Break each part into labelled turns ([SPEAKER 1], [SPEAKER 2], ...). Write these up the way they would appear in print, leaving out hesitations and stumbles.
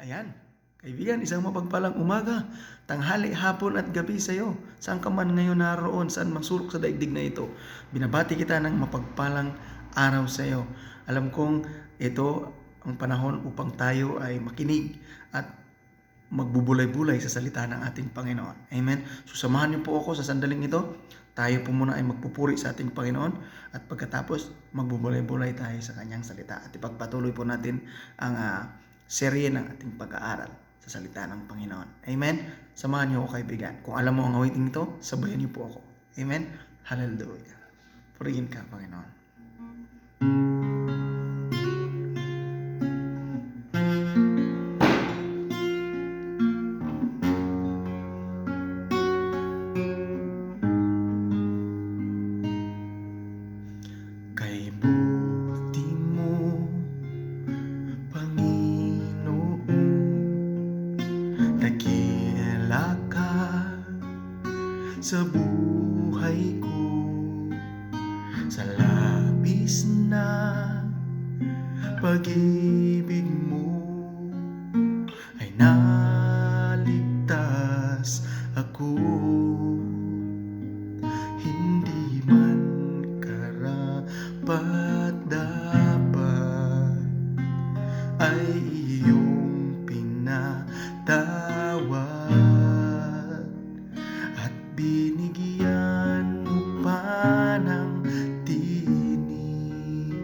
[SPEAKER 1] Ayan, kaibigan, isang mapagpalang umaga, tanghali, hapon at gabi sa iyo. Saan ka man ngayon naroon, saan man sulok sa daigdig na ito, binabati kita ng mapagpalang araw sa iyo. Alam kong ito ang panahon upang tayo ay makinig at magbubulay-bulay sa salita ng ating Panginoon. Amen. So samahan niyo po ako sa sandaling ito. Tayo po muna ay magpupuri sa ating Panginoon at pagkatapos magbubulay-bulay tayo sa kanyang salita at ipagpatuloy po natin ang serye ng ating pag-aaral sa salita ng Panginoon. Amen. Samahan niyo ako kaibigan. Kung alam mo ang awiting ito, sabayan niyo po ako. Amen. Hallelujah. Purihin ka, Panginoon. Kay buti mo, Panginoon, dakila ka sa buhay ko, sa labis na pag-ibig mo ay naligtas ako. Hindi man karapat-dapat ay iyong pinatawad at binigyan mo pa ng tinig.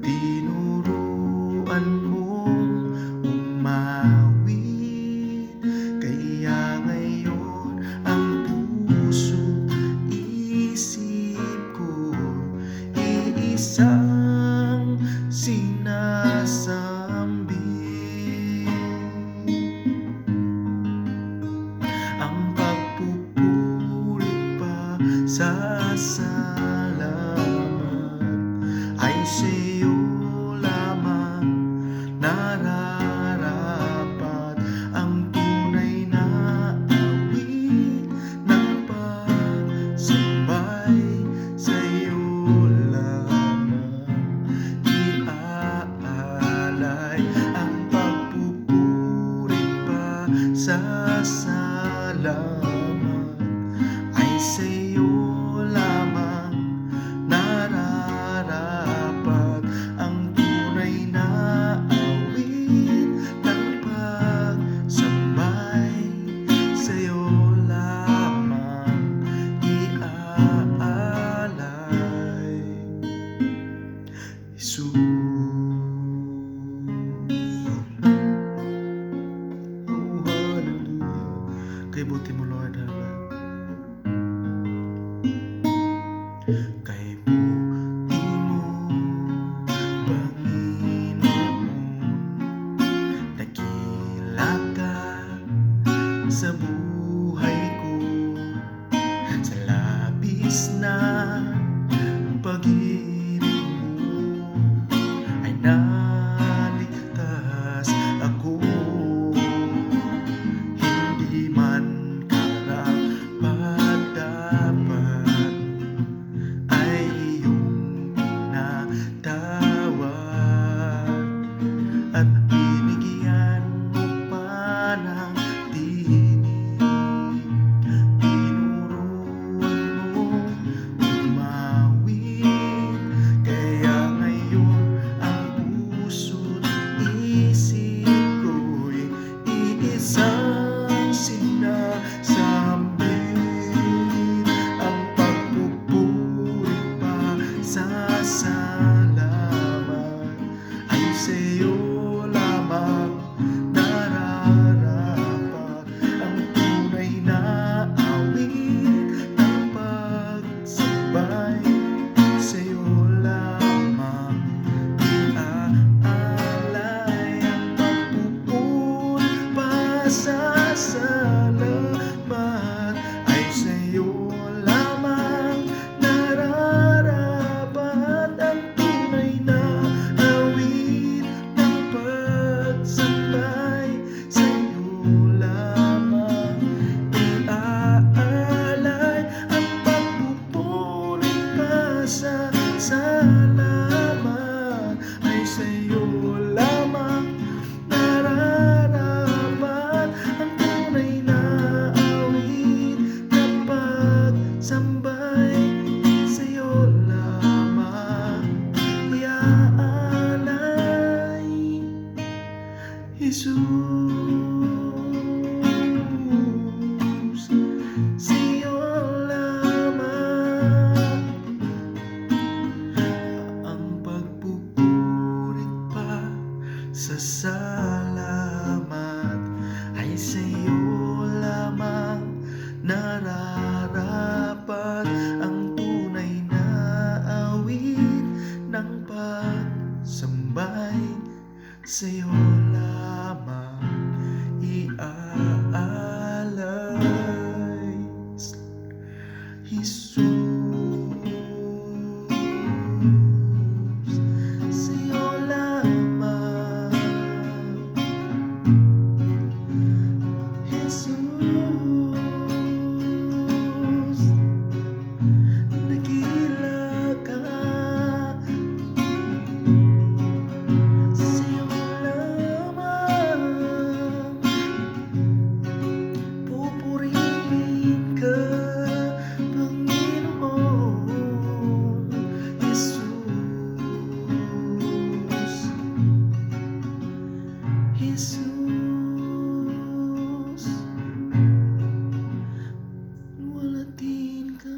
[SPEAKER 1] Tinuruan mong umawit, kaya ngayon ang puso isip ko iisang sinasambi. Ang pagpupuri pa sa salamat ay sa'yo lamang nararapat. Ang tunay na awit ng pagsambay sa'yo lamang iaalay. Ang pagpupuri pa sa salamat ay sa'yo lamang nararapat. Ang tunay na awit ng pagsambay sa'yo lamang iaalay. Jesus. Oh, hallelujah. Kay buti mo, Lord. Kay buti mo, Panginoon, dakila ka sa buhay ko, sa labis na pag-ibig mo ay naligtas ako. Hindi man karapat-dapat ay iyong pinatawad at binigyan mo pa ng tinig. Jesus, sa'yo lamang ang pagpupurit pa sa salamat ay sa'yo lamang nararapat ang tunay na awit ng pagsambay sa'yo lamang iaalay. Jesus, sa'yo lamang. Jesus, dakila ka, sa'yo lamang pupurihin ka, Panginoon. Jesus, Jesus, luwalhatiin ka.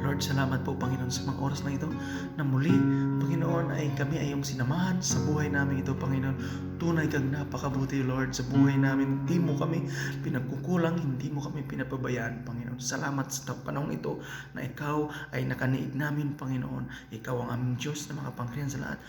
[SPEAKER 1] Lord, salamat po Panginoon sa mga oras na ito na muli, Panginoon, ay kami ay iyong sinamahan sa buhay namin ito, Panginoon. Tunay kang napakabuti, Lord, sa buhay namin. Hindi mo kami pinagkukulang, hindi mo kami pinapabayaan, Panginoon. Salamat sa panahon ito na ikaw ay nakaniig namin, Panginoon. Ikaw ang aming Diyos na makapangkriyan sa lahat.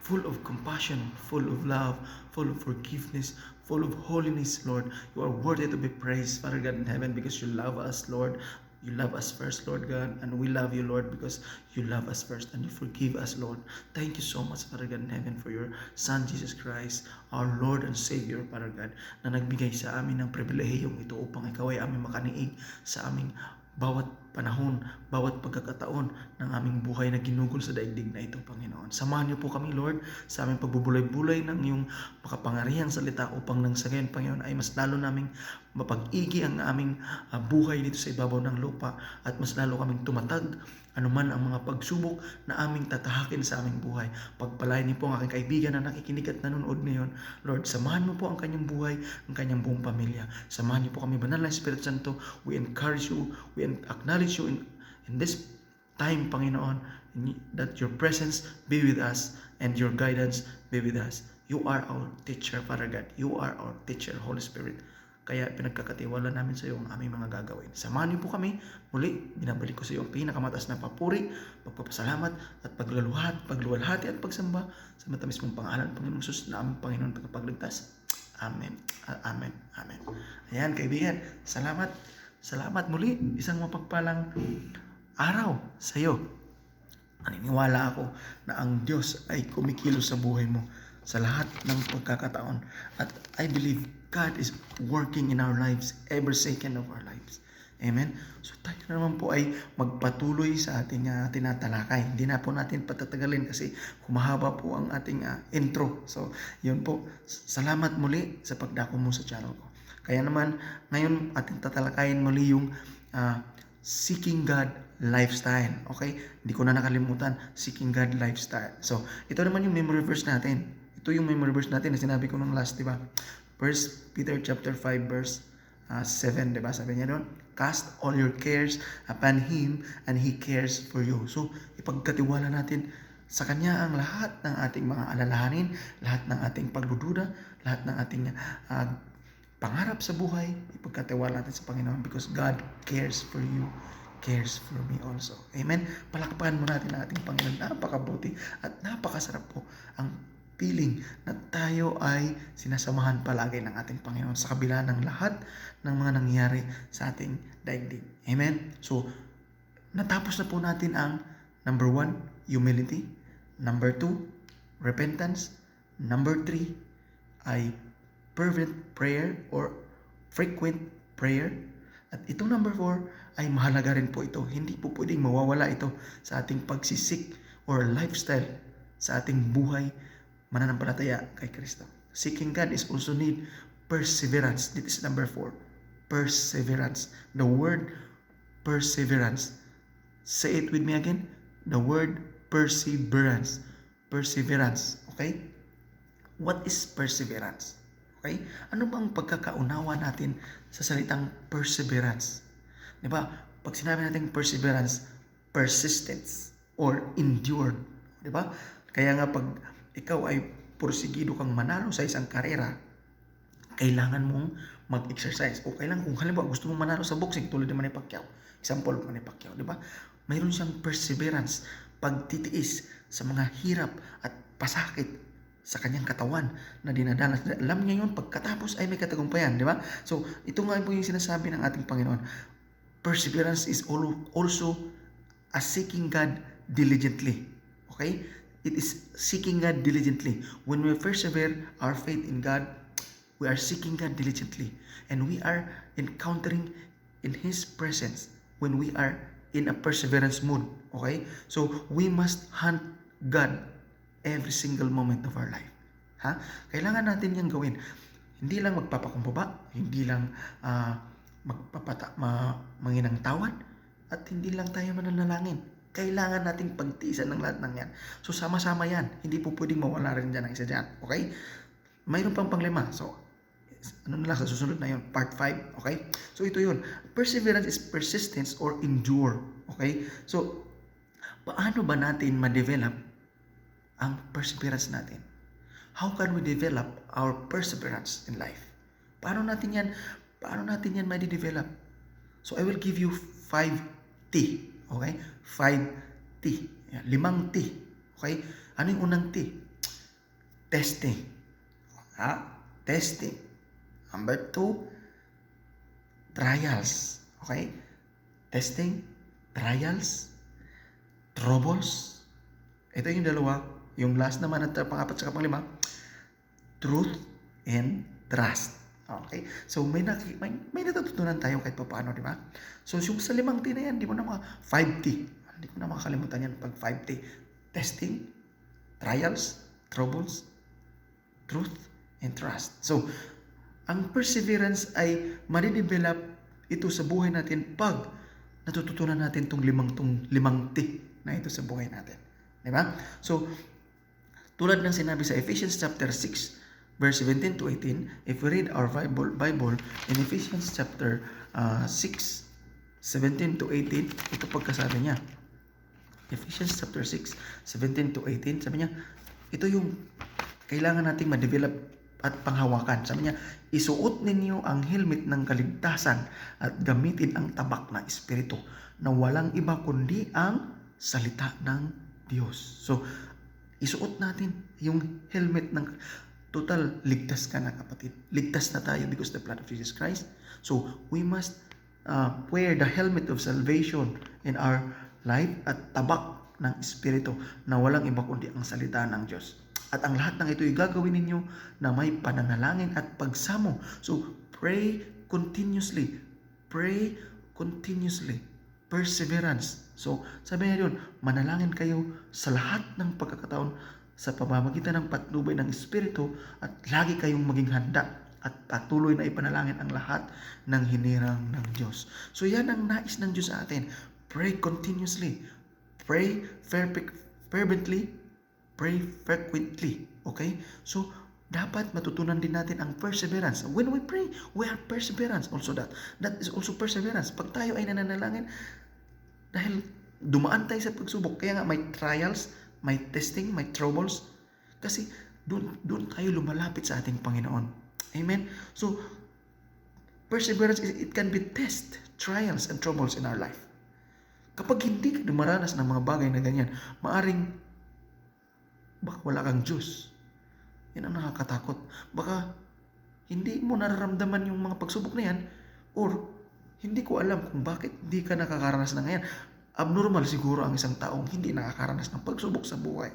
[SPEAKER 1] Full of compassion, full of love, full of forgiveness, full of holiness, Lord. You are worthy to be praised, Father God in heaven, because you love us, Lord. You love us first, Lord God, and we love you, Lord, because you love us first and you forgive us, Lord. Thank you so much, Father God in heaven, for your Son, Jesus Christ, our Lord and Savior, Father God, na nagbigay sa amin ng pribilehiyong ito upang ikaw ay aming makaniig sa aming bawat panahon, bawat pagkakataon ng aming buhay na ginugol sa daigdig na ito, Panginoon. Samahan niyo po kami, Lord, sa aming pagbubulay-bulay ng iyong makapangyarihang salita upang nang sa ngayon, Panginoon, ay mas lalo naming mapag-igi ang aming buhay dito sa ibabaw ng lupa at mas lalo kaming tumatag anuman ang mga pagsubok na aming tatahakin sa aming buhay. Pagpalain niyo po ang aking kaibigan na nakikinig at nanonood ngayon. Lord, samahan mo po ang kanyang buhay, ang kanyang buong pamilya. Samahan niyo po kami, Banal na Espiritu Santo. We encourage you, we acknowledge you in this time, Panginoon, that your presence be with us and your guidance be with us. You are our teacher, Father God. You are our teacher, Holy Spirit. Kaya pinagkakatiwala namin sa iyo ang aming mga gagawin. Samahan niyo po kami. Muli, binabalik ko sa iyo ang pinakamataas na papuri, pagpapasalamat at pagluwalhati at pagsamba sa matamis mong pangalan, Panginoon Jesus, na aming Panginoon tagapagligtas. Amen. Amen. Amen. Ayan, kaibigan. Salamat. Salamat muli. Isang mapagpalang araw sa iyo. Naniniwala ako na ang Diyos ay kumikilos sa buhay mo sa lahat ng pagkakataon. At I believe God is working in our lives, every second of our lives. Amen? So tayo naman po ay magpatuloy sa ating tinatalakay. Hindi na po natin patatagalin kasi humahaba po ang ating intro. So yun po. Salamat muli sa pagdako mo sa channel ko. Kaya naman, ngayon ating tatalakayin muli yung Seeking God lifestyle. Okay? Hindi ko na nakalimutan, Seeking God lifestyle. So ito naman yung memory verse natin. Ito yung memory verse natin na sinabi ko nung last, di ba? 1 Peter chapter 5 verse 7, di ba? Sabi niya doon, cast all your cares upon Him and He cares for you. So, ipagkatiwala natin sa Kanya ang lahat ng ating mga alalahanin, lahat ng ating pagdududa, lahat ng ating pangarap sa buhay, ipagkatiwala natin sa Panginoon because God cares for you, cares for me also. Amen? Palakpakan mo natin ang ating Panginoon. Napakabuti at napakasarap po ang feeling na tayo ay sinasamahan palagi ng ating Panginoon sa kabila ng lahat ng mga nangyayari sa ating daigdig. Amen? So, natapos na po natin ang number 1, humility. Number 2, repentance. Number 3 ay fervent prayer or frequent prayer. At itong number 4 ay mahalaga rin po ito. Hindi po pwedeng mawawala ito sa ating pagsisik or lifestyle sa ating buhay mananampalataya kay Kristo. Seeking God is also need perseverance. This is number 4. Perseverance. The word perseverance. Say it with me again. The word perseverance. Perseverance. Okay? What is perseverance? Okay? Ano bang pagkakaunawa natin sa salitang perseverance? Di ba? Pag sinabi natin perseverance, persistence or endure. Di ba? Kaya nga pag ikaw ay porsigido kang manalo sa isang karera, kailangan mong mag-exercise. O kailangan, kung halimbawa gusto mong manalo sa boxing, tulad ni Manny Pacquiao. Example, Manny Pacquiao, di ba? Mayroon siyang perseverance, pagtitiis sa mga hirap at pasakit sa kanyang katawan na dinadanas. Alam niya yun, pagkatapos ay may katagumpayan, di ba? So, ito nga po yung sinasabi ng ating Panginoon. Perseverance is also a seeking God diligently. Okay? It is seeking God diligently. When we persevere our faith in God, we are seeking God diligently. And we are encountering in His presence when we are in a perseverance mood. Okay? So, we must hunt God every single moment of our life. Ha? Kailangan natin yang gawin. Hindi lang magpapakumbaba, hindi lang manginang tawad, at hindi lang tayo mananalangin. Kailangan nating pagtiisan ng lahat ng yan. So, sama-sama yan. Hindi po pwedeng mawala rin dyan ang isa dyan. Okay? Mayroon pang panglima. So, ano na lang sa susunod na yun? Part 5. Okay? So, ito yun. Perseverance is persistence or endure. Okay? So, paano ba natin ma-develop ang perseverance natin? How can we develop our perseverance in life? Paano natin yan ma-develop? So, I will give you 5 T. Okay? 5 T. 5 T. Okay? Ano yung unang T? Testing. Testing. Number 2, trials. Okay? Testing, trials, troubles. Ito yung dalawa. Yung last naman at pang-4 sa pang-5, truth and trust. Okay? So, may natututunan tayo kahit pa paano, di ba? So, yung sa 5 T na yan, di mo na 5T. Hindi ko na makakalimutan yan pag 5T. Testing, trials, troubles, truth, and trust. So, ang perseverance ay madidevelop ito sa buhay natin pag natututunan natin itong 5 T na ito sa buhay natin. Di ba? So, tulad ng sinabi sa Ephesians chapter 6, verse 17 to 18, if we read our Bible in Ephesians chapter 6, 17 to 18, ito pagkasabi niya. Ephesians chapter 6, 17 to 18, sabi niya, ito yung kailangan nating ma-develop at panghawakan. Sabi niya, isuot ninyo ang helmet ng kaligtasan at gamitin ang tabak na espiritu na walang iba kundi ang salita ng Diyos. So, isuot natin yung helmet ng total ligtas ka na, kapatid. Ligtas na tayo because of the blood of Jesus Christ. So, we must wear the helmet of salvation in our life at tabak ng espiritu na walang iba kundi ang salita ng Diyos. At ang lahat ng ito ay gagawin ninyo na may pananalangin at pagsamo. So, pray continuously. Pray continuously. Perseverance. So, sabi niya yun, manalangin kayo sa lahat ng pagkakataon sa pamamagitan ng patnubay ng Espiritu at lagi kayong maging handa at patuloy na ipanalangin ang lahat ng hinirang ng Diyos. So, yan ang nais ng Diyos sa atin. Pray continuously. Pray fervently. Pray frequently. Okay? So, dapat matutunan din natin ang perseverance. When we pray, we are perseverance also that. That is also perseverance. Pag tayo ay nananalangin, dahil dumaan tayo sa pagsubok, kaya nga may trials, may testing, may troubles, kasi doon tayo lumalapit sa ating Panginoon. Amen? So, perseverance, it can be test, trials, and troubles in our life. Kapag hindi ka dumaranas ng mga bagay na ganyan, maaring baka wala kang Diyos. Yan ang nakakatakot. Baka hindi mo nararamdaman yung mga pagsubok na yan, or hindi ko alam kung bakit hindi ka nakakaranas ng yan. Abnormal siguro ang isang taong hindi nakakaranas ng pagsubok sa buhay.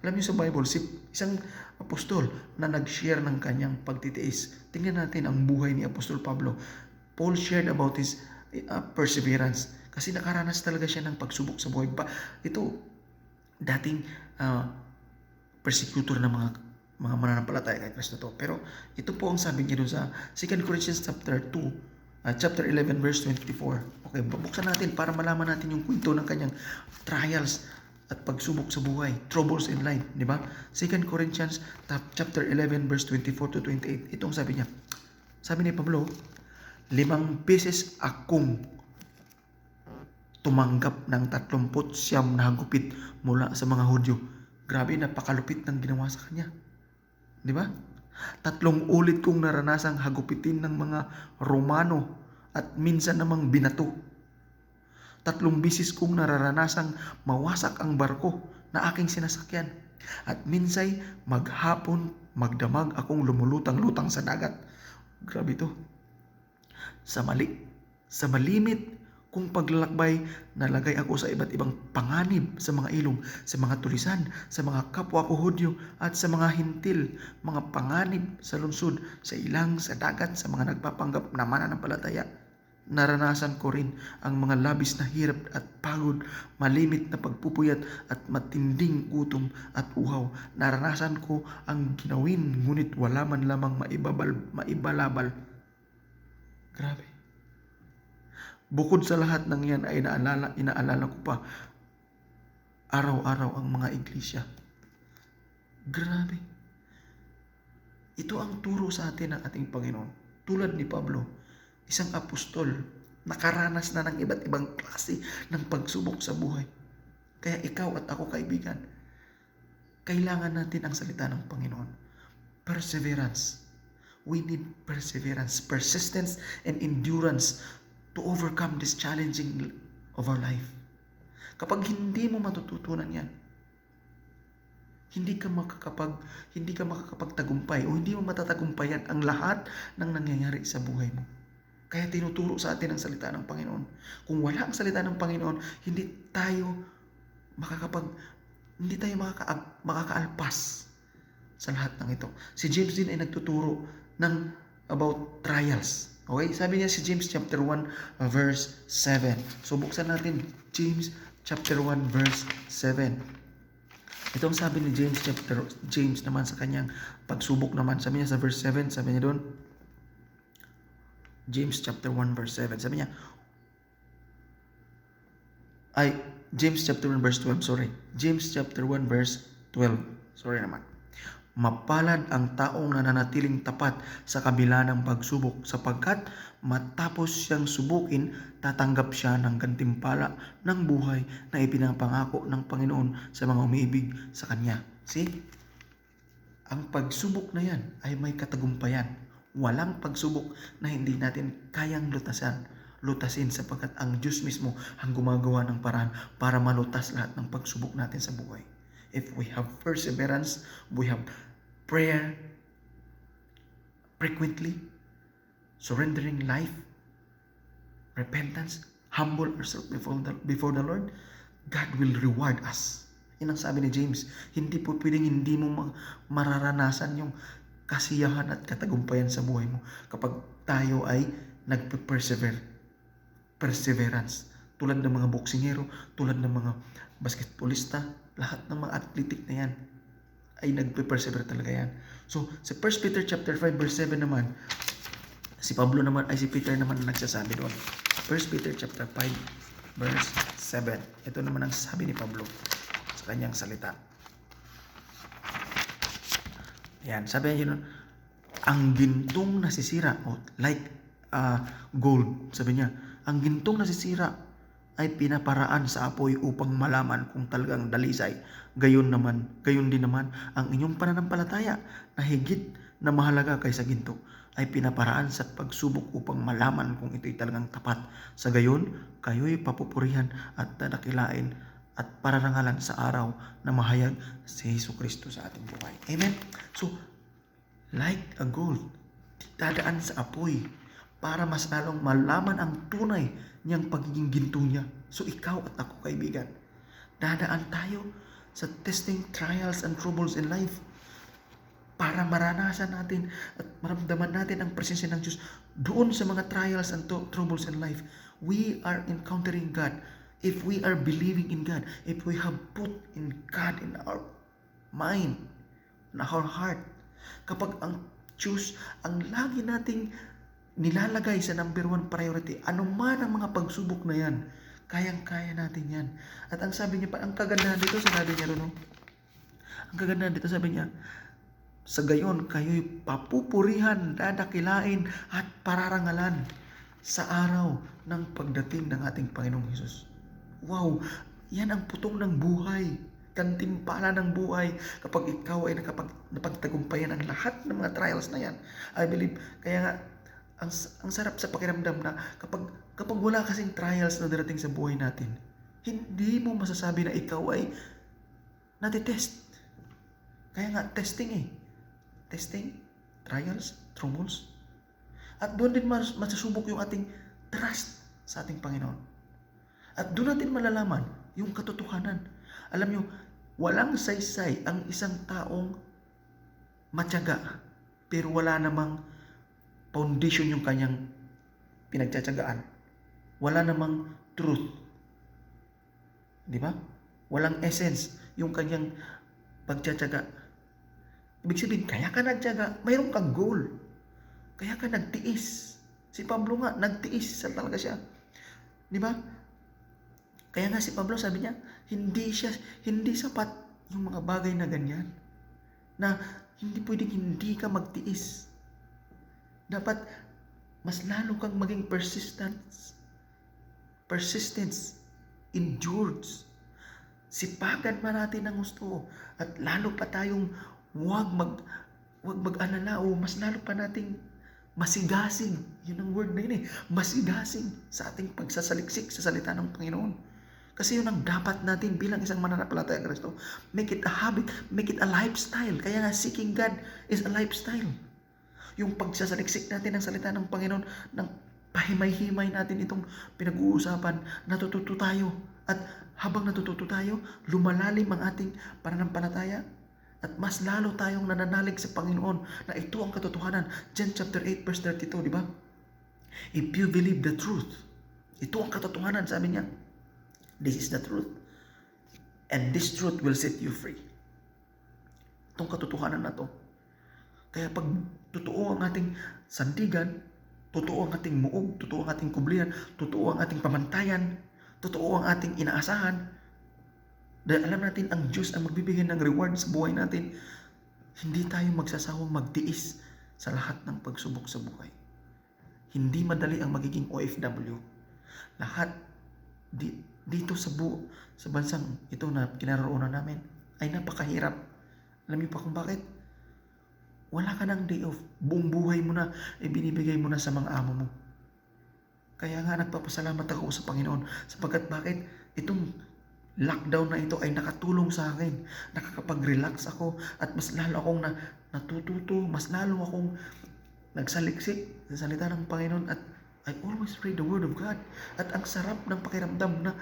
[SPEAKER 1] Alam niyo sa Bible, isang apostol na nag-share ng kanyang pagtitiis. Tingnan natin ang buhay ni Apostol Pablo. Paul shared about his perseverance. Kasi nakaranas talaga siya ng pagsubok sa buhay. Ito, dating persecutor ng mga mananampalataya kay Kristo to. Pero ito po ang sabi niya doon sa 2 Corinthians chapter 2, chapter 11 verse 24. Okay, bubuksan natin para malaman natin yung kwento ng kanyang trials at pagsubok sa buhay, troubles in life, di ba? 2 Corinthians chapter 11 verse 24 to 28. Itong sabi niya. Sabi ni Pablo, 5 beses akong tumanggap ng 39 na hagupit mula sa mga Hudyo. Grabe, napakalupit ng ginawa sa kanya. Di ba? 3 ulit kong naranasang hagupitin ng mga Romano at minsan namang binato. 3 bisis kong nararanasang mawasak ang barko na aking sinasakyan. At minsay maghapon magdamag akong lumulutang-lutang sa dagat. Grabe to. Sa malimit kung paglalakbay, nalagay ako sa iba't ibang panganib sa mga ilog, sa mga tulisan, sa mga kapwa ko Hudyo at sa mga hintil, mga panganib sa lungsod, sa ilang, sa dagat, sa mga nagpapanggap na mananampalataya. Naranasan ko rin ang mga labis na hirap at pagod, malimit na pagpupuyat at matinding gutom at uhaw. Naranasan ko ang ginawin, ngunit wala man lamang maibalabal. Grabe. Bukod sa lahat ng yan ay inaalala ko pa araw-araw ang mga iglesia. Grabe. Ito ang turo sa atin ng ating Panginoon. Tulad ni Pablo, isang apostol, nakaranas na ng iba't ibang klase ng pagsubok sa buhay. Kaya ikaw at ako, kaibigan, kailangan natin ang salita ng Panginoon. Perseverance. We need perseverance, persistence, and endurance to overcome this challenging of our life. Kapag hindi mo matututunan yan, hindi ka makakapagtagumpay o hindi mo matatagumpayan ang lahat ng nangyayari sa buhay mo. Kaya tinuturo sa atin ang salita ng Panginoon. Kung wala ang salita ng Panginoon, hindi tayo makakaalpas sa lahat ng ito. Si James din ay nagtuturo ng about trials. Okay? Sabi niya si James chapter 1 verse 7. So buksan natin James chapter 1 verse 7. Ito ang sabi ni James naman sa kanyang pagsubok naman. Sabi niya sa verse 7, sabi niya doon, James chapter 1 verse 7. Sabi niya, James chapter 1 verse 12, sorry. James chapter 1 verse 12. Sorry naman. Mapalad ang taong nananatiling tapat sa kabila ng pagsubok, sapagkat matapos siyang subukin, tatanggap siya ng gantimpala ng buhay na ipinapangako ng Panginoon sa mga umiibig sa Kanya. See? Ang pagsubok na yan ay may katagumpayan. Walang pagsubok na hindi natin kayang lutasin sapagkat ang Diyos mismo ang gumagawa ng paraan para malutas lahat ng pagsubok natin sa buhay. If we have perseverance, we have prayer frequently, surrendering life, repentance, humble ourselves before the Lord, God will reward us. Yan ang sabi ni James. Hindi po pwedeng hindi mo mararanasan yung kasiyahan at katagumpayan sa buhay mo kapag tayo ay perseverance. Tulad ng mga boksingero, tulad ng mga basketballista, lahat ng mga athletic na yan ay nagpe-persevere talaga yan. So, sa 1 Peter chapter 5 verse 7 naman, si Peter naman nagsasabi doon. 1 Peter chapter 5 verse 7. Ito naman ang sabi ni Pablo sa kanyang salita. Yan, sabi niya, ang gintong nasisira, like gold, sabi niya, ang gintong nasisira ay pinaparaan sa apoy upang malaman kung talagang dalisay. Gayon din naman ang inyong pananampalataya na higit na mahalaga kaysa ginto ay pinaparaan sa pagsubok upang malaman kung ito'y talagang tapat. Sa gayon, kayo'y papupurihan at dadakilain at pararangalan sa araw na mahayag si Jesucristo sa ating buhay. Amen? So, like a gold, dadaan sa apoy para mas lalong malaman ang tunay niyang pagiging ginto niya. So ikaw at ako, kaibigan, dadaan tayo sa testing, trials, and troubles in life para maranasan natin at maramdaman natin ang presensya ng Diyos doon sa mga trials and troubles in life. We are encountering God. If we are believing in God, if we have put in God in our mind, in our heart, kapag ang Diyos ang lagi nating nilalagay sa number one priority. Ano man ang mga pagsubok na yan, kayang-kaya natin yan. At ang sabi niya pa, ang kagandahan dito, sinabi niya ron, ang kagandahan dito, sabi niya, sa gayon, kayo'y papupurihan, dadakilain, at pararangalan sa araw ng pagdating ng ating Panginoong Hesus. Wow! Yan ang putong ng buhay. Gantimpala ng buhay kapag ikaw ay napagtagumpayan ang lahat ng mga trials na yan. I believe, kaya nga, ang sarap sa pakiramdam na kapag wala kasing trials na darating sa buhay natin, hindi mo masasabi na ikaw ay natitest. Kaya nga, testing eh. Testing, trials, troubles. At doon din masusubok yung ating trust sa ating Panginoon. At doon natin malalaman yung katotohanan. Alam nyo, walang saysay ang isang taong matyaga, pero wala namang foundation yung kanyang pinagtsatsagaan. Wala namang truth. Di ba? Walang essence yung kanyang pagtsatsaga. Ibig sabihin, kaya ka nagtyaga, mayroon kang goal. Kaya ka nagtiis. Si Pablo nga, nagtiis talaga siya. Di ba? Kaya nga si Pablo sabi niya, hindi sapat yung mga bagay na ganyan. Na hindi pwedeng hindi ka magtiis. Dapat mas lalo kang maging persistence, endurance. Sipagan pa natin ang gusto at lalo pa tayong huwag mag-alala o mas lalo pa nating masigasig. Yun ang word na yun eh. Masigasig sa ating pagsasaliksik sa salita ng Panginoon. Kasi yun ang dapat natin bilang isang mananampalataya ng Kristo. Make it a habit, make it a lifestyle. Kaya nga seeking God is a lifestyle. Yung pagsasaliksik natin ng salita ng Panginoon, ng pahimay-himay natin itong pinag-uusapan, natututo tayo. At habang natututo tayo, lumalalim ang ating pananampalataya. At mas lalo tayong nananalig sa Panginoon na ito ang katotohanan. John chapter 8 verse 32, di ba? If you believe the truth, ito ang katotohanan, sabi niya. This is the truth. And this truth will set you free. Itong katotohanan na to. Kaya pag totoo ang ating sandigan, totoo ang ating muog, totoo ang ating kublihan, totoo ang ating pamantayan, totoo ang ating inaasahan, dahil alam natin ang Diyos ang magbibigay ng reward sa buhay natin, hindi tayo magsasawang magtiis sa lahat ng pagsubok sa buhay. Hindi madali ang magiging OFW. Lahat dito sa bansang ito na kinaroroonan namin ay napakahirap. Alam niyo pa kung bakit? Wala ka ng day off. Buong buhay mo na binibigay mo na sa mga amo mo. Kaya nga nagpapasalamat ako sa Panginoon sapagkat bakit? Itong lockdown na ito ay nakatulong sa akin. Nakakapag-relax ako at mas lalo akong natututo, mas lalo akong nagsaliksik sa salita ng Panginoon at I always pray the Word of God. At ang sarap ng pakiramdam na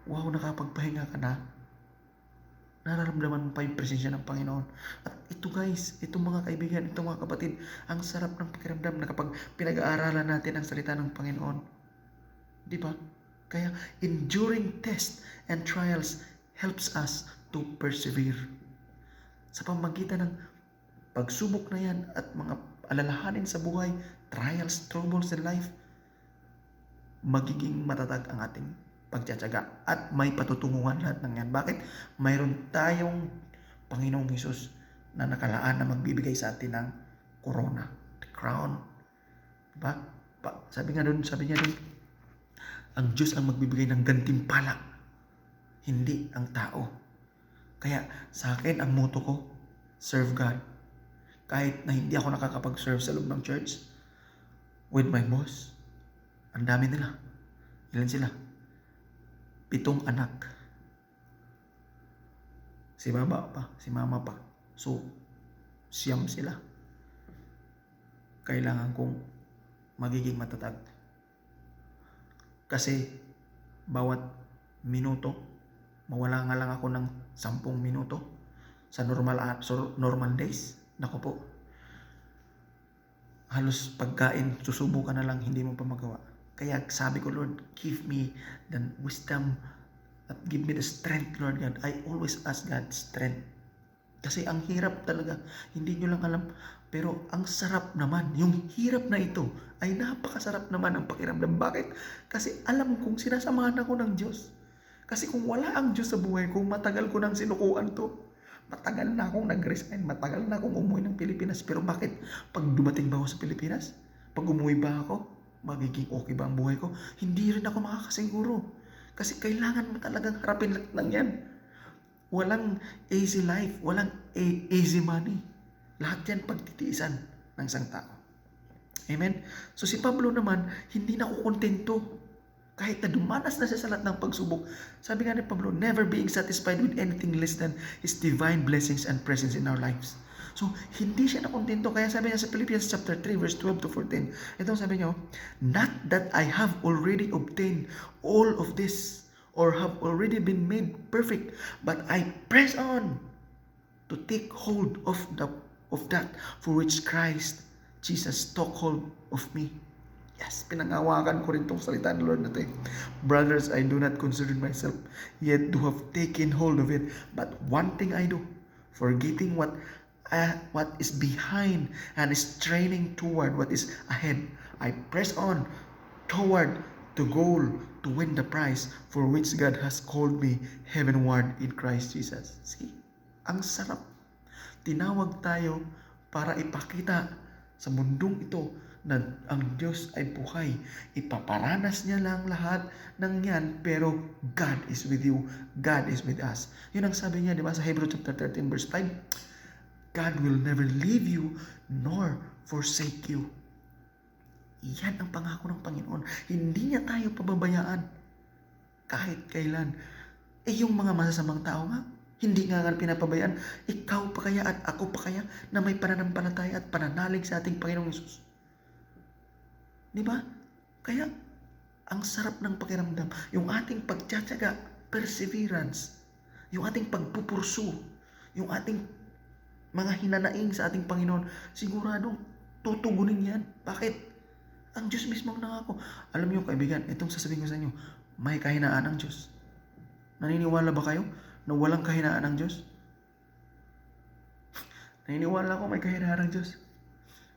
[SPEAKER 1] wow, nakapagpahinga ka na. Nararamdaman mo pa yung presensya ng Panginoon. At ito guys, itong mga kaibigan, itong mga kapatid, ang sarap ng pakiramdam na kapag pinag-aaralan natin ang salita ng Panginoon. Di ba? Kaya enduring tests and trials helps us to persevere. Sa pamamagitan ng pagsubok na yan at mga alalahanin sa buhay, trials, troubles in life, magiging matatag ang ating pagtsatsaga at may patutunguhan lahat ng yan. Bakit? Mayroon tayong Panginoong Hesus na nakalaan na magbibigay sa atin ng corona, the crown. Diba? Sabi niya doon, ang Diyos ang magbibigay ng gantimpala, hindi ang tao. Kaya sa akin, ang motto ko, serve God. Kahit na hindi ako nakakapag-serve sa loob ng church, with my boss, ang dami nila. Ilan sila? 7 anak. Si baba pa, si mama pa. So, 9 sila. Kailangan kong magiging matatag. Kasi bawat minuto, mawala nga lang ako ng 10 minuto sa normal days. Naku po, halos pagkain, susubukan na lang, hindi mo pa magawa. Kaya sabi ko, Lord, give me the wisdom at give me the strength, Lord God. I always ask God strength. Kasi ang hirap talaga. Hindi nyo lang alam, Pero ang sarap naman, yung hirap na ito ay napakasarap naman ang pakiramdam. Bakit? Kasi alam kong sinasamahan ako ng Diyos. Kasi kung wala ang Diyos sa buhay ko, matagal ko nang sinukuan to. Matagal na akong nag-resign, matagal na akong umuwi ng Pilipinas. Pero bakit? Pag dumating ba ako sa Pilipinas, pag umuwi ba ako, magiging okay ba ang buhay ko? Hindi rin ako makakasiguro. Kasi kailangan mo talagang harapin lahat ng yan. Walang easy life, walang easy money. Lahat yan pagtitiisan ng isang tao. Amen? So si Pablo naman, hindi na kontento. Kahit na dumanas na siya sa lahat ng pagsubok. Sabi nga ni Pablo, never being satisfied with anything less than His divine blessings and presence in our lives. So, hindi siya nakontento. Kaya sabi niya sa Philippians chapter 3, verse 12 to 14. Itong sabi niya, not that I have already obtained all of this or have already been made perfect, but I press on to take hold of that for which Christ Jesus took hold of me. Yes, pinangawakan ko rin itong salita ng Lord na ito. Brothers, I do not consider myself yet to have taken hold of it. But one thing I do, forgetting what is behind and straining toward what is ahead, I press on toward the goal to win the prize for which God has called me heavenward in Christ Jesus. See, ang sarap. Tinawag tayo para ipakita sa mundong ito na ang Diyos ay buhay. Ipaparanas niya lang lahat ng yan, pero God is with you. God is with us. Yun ang sabi niya, di ba, sa Hebrews chapter 13 verse 5, God will never leave you nor forsake you. Yan ang pangako ng Panginoon. Hindi niya tayo pababayaan kahit kailan. Yung mga masasamang tao nga, hindi nga pinapabayaan. Ikaw pa kaya at ako pa kaya na may pananampalataya at pananalig sa ating Panginoong Hesus? Di ba? Kaya, ang sarap ng pakiramdam. Yung ating pagtsatsaga, perseverance. Yung ating pagpupursu. Yung ating mga hinanaing sa ating Panginoon. Siguradong tutugunin yan. Bakit? Ang Diyos mismo ang nangako. Alam niyo kaibigan, itong sasabihin ko sa inyo, may kahinaan ng Diyos. Naniniwala ba kayo na walang kahinaan ng Diyos? Naniniwala ako may kahinaan ng Diyos.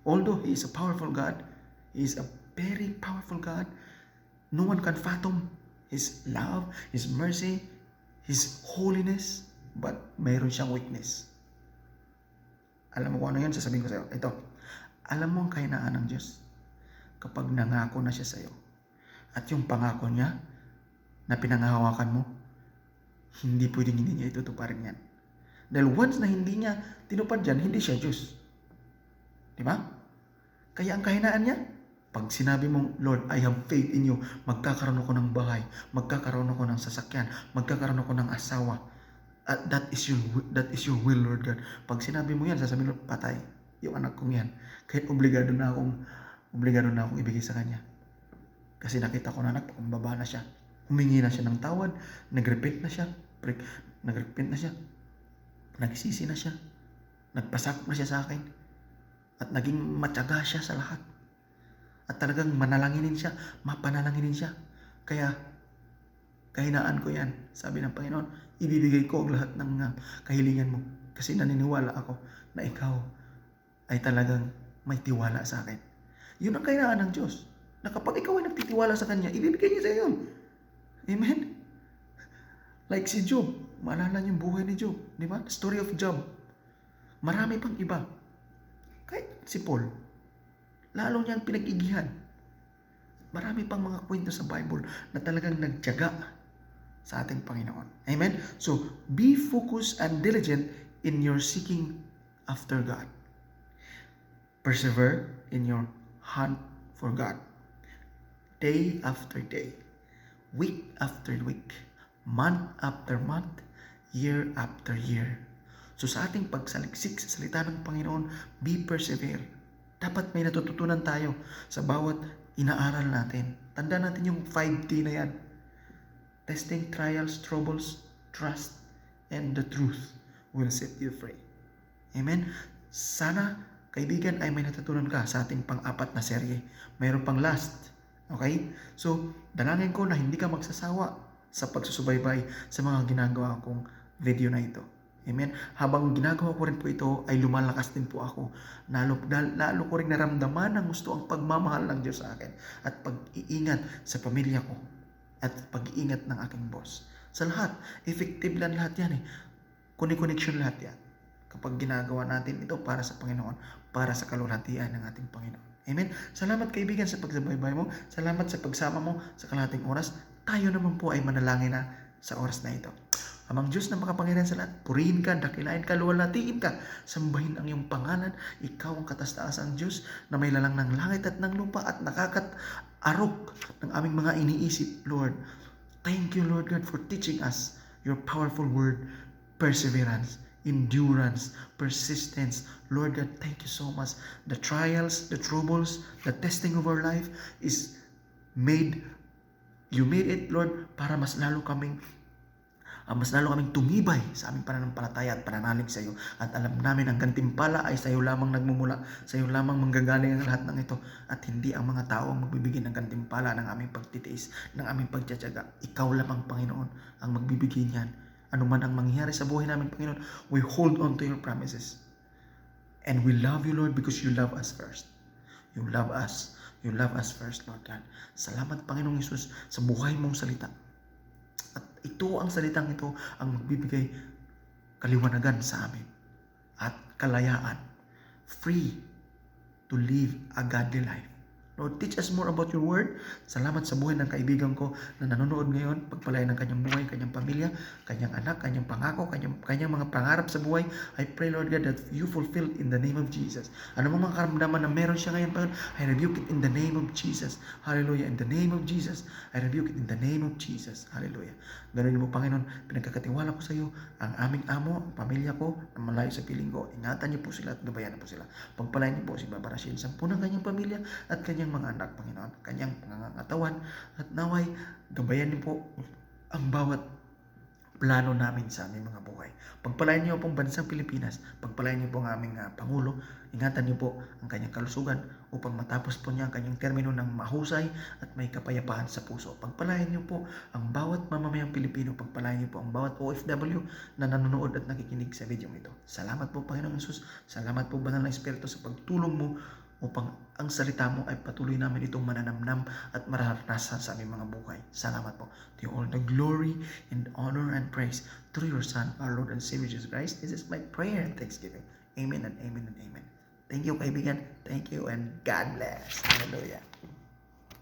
[SPEAKER 1] Although He is a powerful God, He is a very powerful God. No one can fathom His love, His mercy, His holiness, but mayroon siyang weakness. Alam mo kung ano yun? Sasabihin ko sa iyo. Ito, alam mo ang kahinaan ng Diyos kapag nangako na siya sa iyo. At yung pangako niya na pinanghahawakan mo, hindi pwedeng hindi niya itutuparin yan. Dahil once na hindi niya tinupad yan, hindi siya Diyos. Di ba? Kaya ang kahinaan niya, pag sinabi mong, Lord, I have faith in you, magkakaroon ako ng bahay, magkakaroon ako ng sasakyan, magkakaroon ako ng asawa. At that is your will, Lord God. Pag sinabi mo yan, sasabihin mo, patay, yung anak kong yan. Kahit obligado na akong ibigay sa kanya. Kasi nakita ko na anak, kumbaba na siya. Humingi na siya ng tawad, nagsisi na siya, nagpasakop na siya sa akin, at naging matyaga siya sa lahat. At talagang manalanginin siya, mapanalanginin siya. Kaya, kahinaan ko yan. Sabi ng Panginoon, ibibigay ko ang lahat ng kahilingan mo. Kasi naniniwala ako na ikaw ay talagang may tiwala sa akin. Yun ang kahinaan ng Diyos. Na kapag ikaw ay nagtitiwala sa Kanya, ibibigay niya sa iyo. Amen? Like si Job, maalala niyo yung buhay ni Job, di ba? Story of Job. Marami pang iba. Kahit si Paul, lalo niyang pinag-igihan. Marami pang mga kwento sa Bible na talagang nagtiyaga sa ating Panginoon. Amen? So, be focused and diligent in your seeking after God. Persevere in your hunt for God. Day after day. Week after week, month after month, year after year. So sa ating pagsaliksik sa salita ng Panginoon, be persevere. Dapat may natututunan tayo sa bawat inaaral natin. Tandaan natin yung 5T na yan. Testing, trials, troubles, trust, and the truth will set you free. Amen? Sana, kaibigan, ay may natutunan ka sa ating pang-apat na serye. Mayroon pang last. Okay? So, dalangin ko na hindi ka magsasawa sa pagsusubaybay sa mga ginagawa kong video na ito. Amen. Habang ginagawa ko rin po ito, ay lumalakas din po ako. Lalo ko rin naramdaman ng gusto ang pagmamahal ng Diyos sa akin at pag-iingat sa pamilya ko at pag-iingat ng aking boss. Sa lahat, effective lang lahat yan eh. Connection lahat yan. Kapag ginagawa natin ito para sa Panginoon, para sa kalulhatian ng ating Panginoon. Amen. Salamat kaibigan sa pagsabaybay mo. Salamat sa pagsama mo sa kalahating oras. Tayo naman po ay manalangin na sa oras na ito. Amang Diyos na makapangyarihan sa lahat, purihin ka, dakilain ka, luwalhatiin ka, sambahin ang iyong pangalan. Ikaw ang kataas-taasang Diyos na may lalang ng langit at ng lupa at nakakat-arok ng aming mga iniisip, Lord. Thank you, Lord God, for teaching us your powerful word, perseverance, endurance, persistence. Lord God, thank you so much. The trials, the troubles, the testing of our life is you made it, Lord, para mas lalo kaming tumibay sa aming pananampalataya at pananalig sa iyo. At alam namin ang gantimpala ay sa iyo lamang nagmumula, sa iyo lamang manggagaling ang lahat ng ito. At hindi ang mga tao ang magbibigay ng gantimpala ng aming pagtitiis, ng aming pagtsatsaga. Ikaw lamang, Panginoon, ang magbibigay niyan. Ano man ang mangyari sa buhay namin, Panginoon, we hold on to your promises. And we love you, Lord, because you love us first. You love us. You love us first, Lord God. Salamat, Panginoong Hesus, sa buhay mong salita. At ito ang salitang ito ang magbibigay kaliwanagan sa amin at kalayaan. Free to live a godly life. Lord, teach us more about your word. Salamat sa buhay ng kaibigan ko na nanonood ngayon. Pagpalain ng kanyang buhay, kanyang pamilya, kanyang anak, kanyang pangako, kanyang mga pangarap sa buhay. I pray, Lord God, that you fulfill in the name of Jesus. Ano mga karamdaman na meron siya ngayon, Panginoon, I rebuke it in the name of Jesus. Hallelujah. In the name of Jesus, I rebuke it in the name of Jesus. Hallelujah. Ganun mo, Panginoon, pinagkakatiwala ko sa iyo ang aming amo, ang pamilya ko, na malayo sa piling ko. Ingatan niyo po sila at gabayan po sila. Pagpalain niyo po si Baba Rachel, 10 ng kanyang pamilya at kanyang mga anak, Panginoon, kanyang pangangatawan, at naway, gabayan niyo po ang bawat plano namin sa aming mga buhay. Pagpalain niyo po ang bansang Pilipinas, pagpalain niyo po ang aming Pangulo, ingatan niyo po ang kanyang kalusugan upang matapos po niya ang kanyang termino ng mahusay at may kapayapaan sa puso. Pagpalain niyo po ang bawat mamamayang Pilipino, pagpalain niyo po ang bawat OFW na nanonood at nakikinig sa video ito. Salamat po, Panginoong Hesus. Salamat po, Banal na Espiritu, sa pagtulong mo upang ang salita mo ay patuloy namin itong mananamnam at mararanasan sa aming mga buhay. Salamat po. To you all the glory and honor and praise through your Son, our Lord and Savior Jesus Christ. This is my prayer and thanksgiving. Amen and amen and amen. Thank you, kaibigan. Thank you and God bless. Hallelujah.